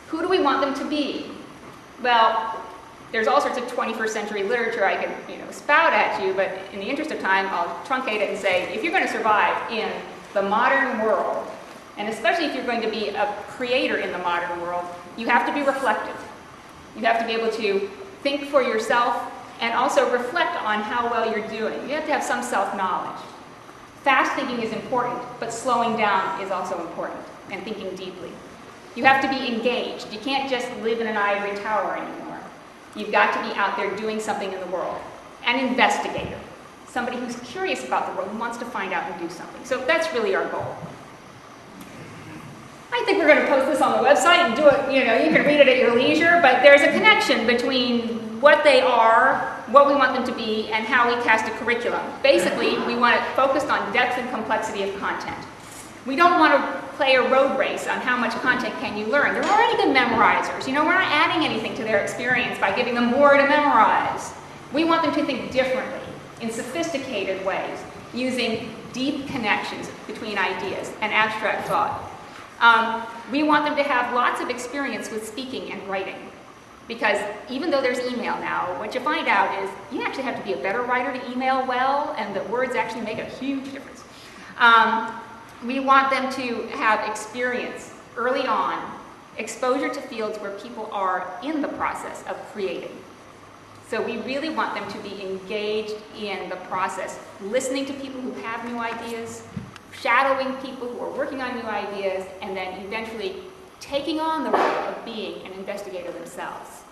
Who do we want them to be? Well, there's all sorts of 21st century literature I could, spout at you, but in the interest of time, I'll truncate it and say, if you're going to survive in the modern world, and especially if you're going to be a creator in the modern world, you have to be reflective. You have to be able to think for yourself and also reflect on how well you're doing. You have to have some self-knowledge. Fast thinking is important, but slowing down is also important, and thinking deeply. You have to be engaged. You can't just live in an ivory tower anymore. You've got to be out there doing something in the world. An investigator, somebody who's curious about the world and wants to find out and do something. So that's really our goal. I think we're going to post this on the website and do it, you can read it at your leisure, but there's a connection between what they are, what we want them to be, and how we cast a curriculum. Basically, we want it focused on depth and complexity of content. We don't want to play a road race on how much content can you learn. They're already good memorizers. We're not adding anything to their experience by giving them more to memorize. We want them to think differently, in sophisticated ways, using deep connections between ideas and abstract thought. We want them to have lots of experience with speaking and writing, because even though there's email now, what you find out is you actually have to be a better writer to email well, and the words actually make a huge difference. We want them to have experience early on, exposure to fields where people are in the process of creating. So we really want them to be engaged in the process, listening to people who have new ideas, shadowing people who are working on new ideas, and then eventually taking on the role of being an investigator themselves.